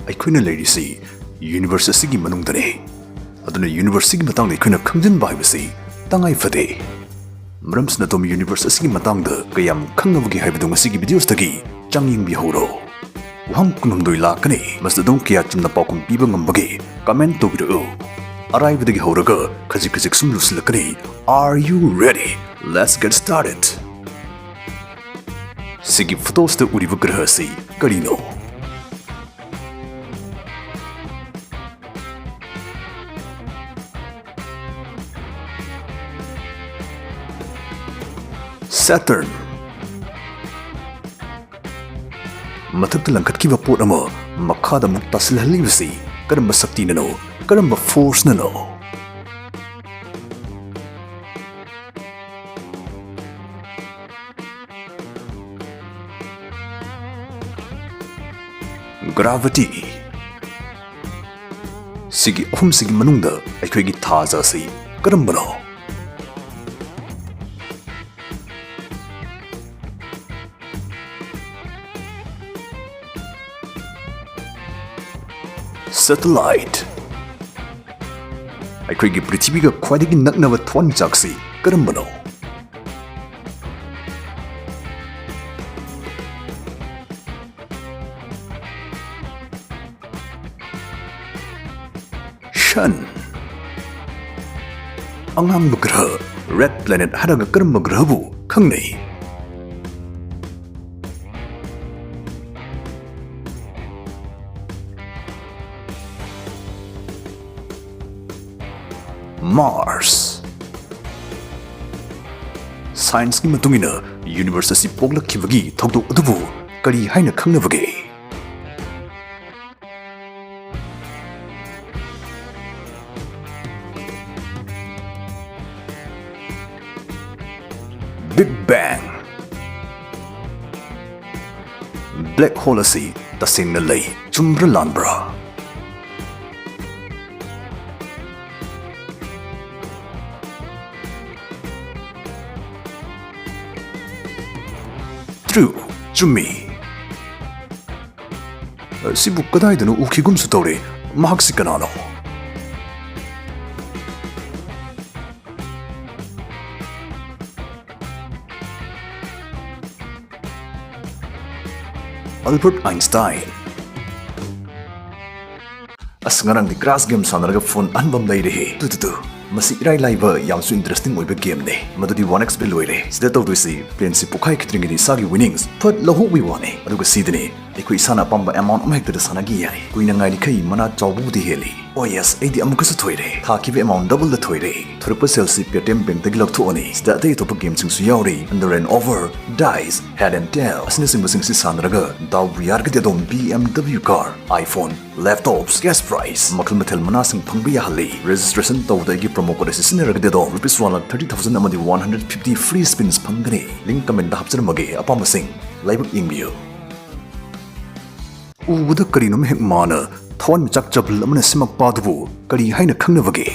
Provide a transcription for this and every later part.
ꯑꯩꯈꯣꯏꯅ ꯂꯩꯔꯤꯁꯤ ꯌꯨꯅꯤꯚꯔꯁꯤꯇꯤꯒꯤ ꯃꯅꯨꯡꯗꯅꯤ ꯑꯗꯨꯅ ꯌꯨꯅꯤꯚꯔꯁꯤꯇꯤꯒꯤ ꯃꯇꯥꯡꯗ ꯑꯩꯈꯣꯏꯅ ꯈꯪꯖꯤꯟꯕ ꯍꯥꯏꯕꯁꯤ ꯇꯉꯥꯏ ꯐꯗꯦ ꯃꯔꯝꯁꯤꯅ ꯑꯗꯣꯝ ꯌꯨꯅꯤꯚꯔꯁꯤꯇꯤꯒꯤ ꯃꯇꯥꯡꯗ ꯀꯌꯥꯝ ꯈꯪꯉꯕꯒꯦ ꯍꯥꯏꯕꯗꯨ ꯉꯁꯤꯒꯤ ꯚꯤꯗꯤꯑꯣꯁꯤꯗꯒꯤ ꯆꯪ ꯌꯦꯡꯕꯤꯍꯧꯔꯣ ꯋꯥꯍꯪ ꯀꯨꯟꯍꯨꯝꯗꯣꯏ ꯂꯥꯛꯀꯅꯤ ꯃꯁꯤꯗ ꯑꯗꯨꯝ ꯀꯌꯥ ꯆꯨꯝꯅ ꯄꯥꯎꯈꯨꯝ ꯄꯤꯕ ꯉꯝꯕꯒꯦ ꯀꯃꯦꯟ ꯇꯧꯕꯤꯔꯛꯎ ꯑꯔꯥꯏꯕꯗꯒꯤ ꯍꯧꯔꯒ ꯈꯖꯤꯛ ꯈꯖꯤꯛ ꯁꯨꯝ ꯂꯨꯁꯤꯜꯂꯛꯀꯅꯤ Are you ready? Let's get started. ꯁꯤꯒꯤ ꯐꯣꯇꯣꯁꯤꯗ ꯎꯔꯤꯕ ꯒ꯭ꯔꯍ ꯑꯁꯤ ꯀꯔꯤꯅꯣ? Saturn. ꯃꯊꯛꯇ ꯂꯪꯈꯠꯈꯤꯕ ꯄꯣꯠ ꯑꯃ ꯃꯈꯥꯗ ꯑꯃꯨꯛ ꯇꯥꯁꯤꯜꯍꯜꯂꯤꯕꯁꯤ ꯀꯔꯝꯕ ꯁꯛꯇꯤꯅꯅꯣ? ꯀꯔꯝꯕ ꯐꯣꯔꯁꯅꯅꯣ? Gravity. ꯁꯤꯒꯤ ꯑꯍꯨꯝꯁꯤꯒꯤ ꯃꯅꯨꯡꯗ ꯑꯩꯈꯣꯏꯒꯤ ꯊꯥꯖ ꯑꯁꯤ ꯀꯔꯝꯕꯅꯣ? Satellite. ꯑꯩꯈꯣꯏꯒꯤ ꯄ꯭ꯔꯤꯊꯤꯕꯤꯒ ꯈ꯭ꯋꯥꯏꯗꯒꯤ ꯅꯛꯅꯕ ꯊꯋꯥꯟꯃꯤꯆꯥꯛꯁꯤ ꯀꯔꯝꯕꯅꯣ? Sun. ꯑꯉꯥꯡꯕ ꯒ꯭ꯔꯍ ꯔꯦꯗ ꯄ꯭ꯂꯦꯅꯦꯠ ꯍꯥꯏꯔꯒ ꯀꯔꯝꯕ ꯒ꯭ꯔꯍꯕꯨ ꯈꯪꯅꯩ? Mars. ꯁꯥꯏꯟꯁꯀꯤ ꯃꯇꯨꯡ ꯏꯟꯅ ꯌꯨꯅꯤꯚꯔꯁ ꯑꯁꯤ ꯄꯣꯛꯂꯛꯈꯤꯕꯒꯤ ꯊꯧꯗꯣꯛ ꯑꯗꯨꯕꯨ ꯀꯔꯤ ꯍꯥꯏꯅ ꯈꯪꯅꯕꯒꯦ? Big Bang. Black hole ꯑꯁꯤ ꯇꯁꯦꯡꯅ ꯂꯩ ꯆꯨꯝꯕ꯭ꯔꯥ ꯂꯥꯟꯕ꯭ꯔꯥ? True. ꯆꯨꯝꯃꯤ. ꯁꯤꯕꯨ ꯀꯗꯥꯏꯗꯅꯣ ꯎꯈꯤꯒꯨꯝꯁꯨ ꯇꯧꯔꯦ. ꯃꯍꯥꯛꯁꯤ ꯀꯅꯥꯅꯣ? Albert Einstein. ꯑꯁ ꯉꯔꯥꯡꯗꯤ ꯀ꯭ꯔꯥꯁ ꯒꯦꯝ ꯁꯥꯟꯅꯔꯒ ꯐꯣꯟ ꯑꯍꯟꯕ ꯑꯃ ꯂꯩꯔꯦꯍꯦ. ꯃꯁꯤ ꯏꯔꯥꯏ ꯂꯥꯏꯕ ꯌꯥꯝꯁꯨ ꯏꯟꯇꯔꯦꯁꯇꯤꯡ ꯑꯣꯏꯕ ꯒꯦꯝꯅꯦ. ꯃꯗꯨꯗꯤ 1xp ꯂꯣꯏꯔꯦ. ꯁꯤꯗ ꯇꯧꯗꯣꯏꯁꯤ ꯄ꯭ꯂꯦꯟꯁꯤ ꯄꯣꯛꯈꯥꯏꯈꯤꯗ꯭ꯔꯤꯉꯩꯗ ꯏꯁꯥꯒꯤ ꯋꯤꯅꯤꯡꯁ ꯐꯠ ꯂꯧꯍꯧꯕꯒꯤ ꯋꯥꯅꯤ. ꯑꯗꯨꯒ ꯁꯤꯗꯅꯦ ꯑꯩꯈꯣꯏ ꯏꯁꯥꯅ ꯑꯄꯥꯝꯕ ꯑꯦꯃꯥꯎꯟꯠ ꯑꯃꯍꯦꯛꯇꯗ ꯁꯥꯟꯅꯈꯤ ꯌꯥꯏ. ꯀꯨꯏꯅ ꯉꯥꯏꯔꯤꯈꯩ ꯃꯅꯥ ꯆꯥꯎꯕꯕꯨꯗꯤ ꯍꯦꯜꯂꯤ. ꯑꯣ ꯌꯦꯁ ꯑꯩꯗꯤ ꯑꯃꯨꯛꯀꯁꯨ ꯊꯣꯏꯔꯦ. ꯊꯥꯈꯤꯕ ꯑꯦꯃꯥꯎꯟꯠ ꯗꯕꯜꯗ ꯊꯣꯏꯔꯦ. ꯊꯣꯔꯛꯄ ꯁꯦꯜꯁꯤ ꯄꯦꯇꯤꯑꯦꯝ ꯕꯦꯡꯛꯇꯒꯤ ꯂꯧꯊꯣꯛꯑꯅꯤ. ꯁꯤꯗ ꯑꯇꯩ ꯑꯇꯣꯞꯄ ꯒꯦꯝꯁꯤꯡꯁꯨ ꯌꯥꯎꯔꯤ. Under and over, dice, head and tail ꯑꯁꯤꯅꯆꯤꯡꯕꯁꯤꯡꯁꯤ ꯁꯥꯟꯅꯔꯒ ꯗꯥꯎꯕꯨ ꯌꯥꯔꯒꯗꯤ ꯑꯗꯣꯝ BMW car, iPhone, laptops, cash prize ꯃꯈꯜ ꯃꯊꯦꯜ ꯃꯅꯥꯁꯤꯡ ꯐꯪꯕ ꯌꯥꯍꯜꯂꯤ. ꯔꯦꯖꯤꯁꯇ꯭ꯔꯦꯁꯟ ꯇꯧꯕꯗ ꯑꯩꯒꯤ ꯄ꯭ꯔꯣꯃꯣ ꯀꯣꯗ ꯑꯁꯤ ꯁꯤꯖꯤꯟꯅꯔꯒꯗꯤ ꯑꯗꯣꯝ ₹130,000 ꯑꯃꯗꯤ 150 ꯐ꯭ꯔꯤ ꯁ꯭ꯄꯤꯟꯁ ꯐꯪꯒꯅꯤ. ꯂꯤꯡꯛ ꯀꯃꯦꯟꯠꯗ ꯍꯥꯞꯆꯔꯝꯃꯒꯦ. ꯑꯄꯥꯝꯕꯁꯤꯡ ꯂꯥꯏꯕꯛ ꯌꯦꯡꯕꯤꯌꯨ. ꯎꯕꯗ ꯀꯔꯤꯅꯣꯝ ꯍꯦꯛ ꯃꯥꯅ ꯊꯋꯥꯟꯃꯤꯆꯥꯛ ꯆꯕꯜ ꯑꯃꯅ ꯁꯦꯝꯃꯛꯄ ꯑꯗꯨꯕꯨ ꯀꯔꯤ ꯍꯥꯏꯅ ꯈꯪꯅꯕꯒꯦ?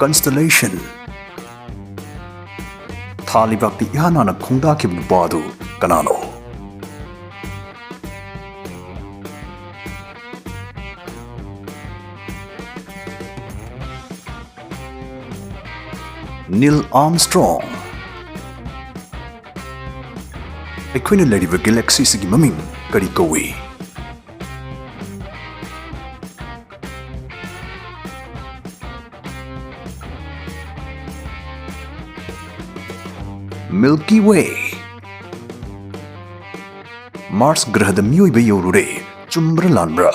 Constellation. ꯊꯥ ꯂꯩꯕꯥꯛꯇ ꯏꯍꯥꯟ ꯍꯥꯟꯅ ꯈꯣꯡꯗꯥꯈꯤꯕ ꯅꯨꯄꯥ ꯑꯗꯨ ꯀꯅꯥꯅꯣ? Neil Armstrong. ꯑꯩꯈꯣꯏꯅ ꯂꯩꯔꯤꯕ ꯒꯦꯂꯦꯛꯁꯤꯁꯤꯒꯤ ꯃꯃꯤꯡ ꯀꯔꯤ ꯀꯧꯏ? Milky Way. Mars ꯒ꯭ꯔꯍꯗ ꯃꯤꯑꯣꯏꯕ ꯌꯧꯔꯨꯔꯦ. ꯆꯨꯝꯕ꯭ꯔꯥ ꯂꯥꯟꯕ꯭ꯔꯥ?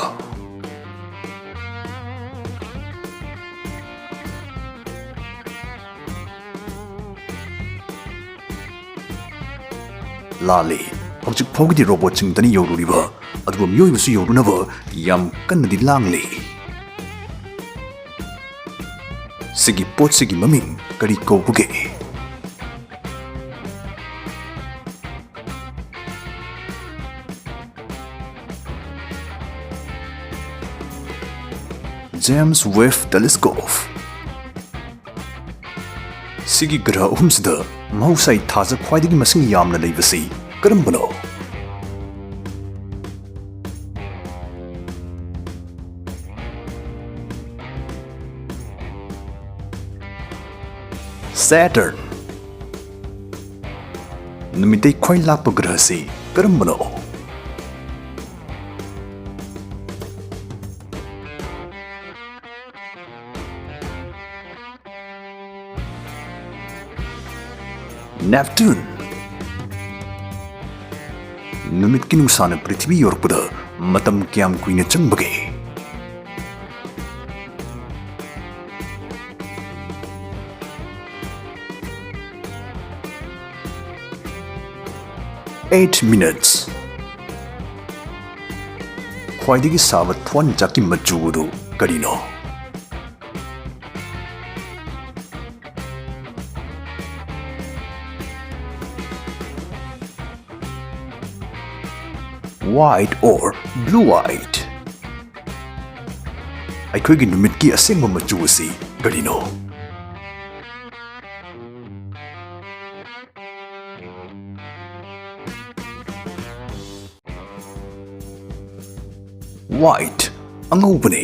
ꯂꯥꯜꯂꯤ. ꯍꯧꯖꯤꯛ ꯐꯥꯎꯒꯤꯗꯤ ꯔꯣꯕꯣꯠꯁꯤꯡꯗꯅꯤ ꯌꯧꯔꯨꯔꯤꯕ. ꯑꯗꯨꯕꯨ ꯃꯤꯑꯣꯏꯕꯁꯨ ꯌꯧꯔꯨꯅꯕ ꯌꯥꯝ ꯀꯟꯅꯗꯤ ꯂꯥꯡꯂꯤ. ꯁꯤꯒꯤ ꯄꯣꯠꯁꯤꯒꯤ ꯃꯃꯤꯡ ꯀꯔꯤ ꯀꯧꯕꯒꯦ? James Webb Telescope. Sigi Graha Ahumsida Mahusai Thaza Khwaidagi Masing Yamna Leibasi Karambano Saturn Numitay Khwai Lakpa Graha si Karambano Neptune Numit ki nungsana Prithvi yorpuda matam kyam kuina changbage Eight minutes Khwaidagi saba thwan jaki machudu karino White or blue-white Aikhoi numit ki asengba machu asi karino White angobane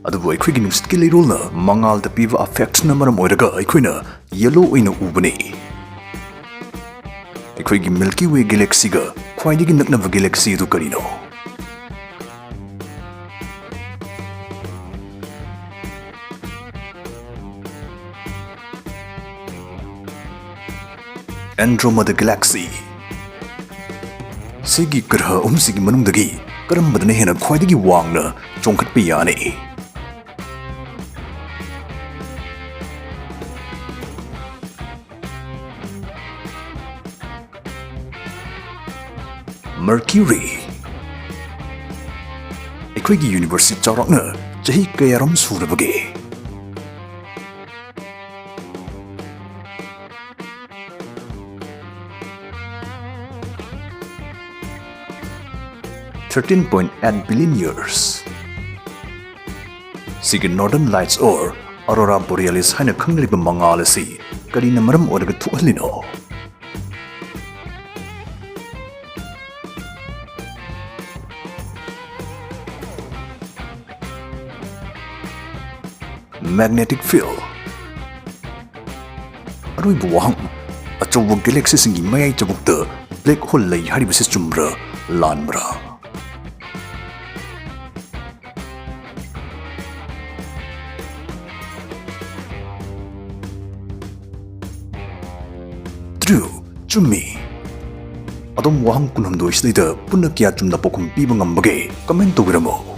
adubu aikhoi nusit ki leirolna mangal da piva affects na maram oiraga aikhoina yellow oina ubane aikhoi gi Milky Way galaxy ga Khwaidagi naknaba galaxy du karino Andromeda galaxy Sigi Graha Ahumsigi manungdagi karambadana hena khwaidagi wangna chongkhatpa yane Mercury Aikhoi Universeki Charakna chahi kayaram surabage $13.8 billion years Sigi Northern Lights or Aurora Borealis haina khangliba mangal asi karina maram oraga thuhalino Magnetic field Aroibu wahang achobo galaxy singi mayai chabukta black hole lai haribase chumra lanbra True chummi Adom wahang kunhamdoi sida punna kya chumna pokum piba ngambage comment togiramo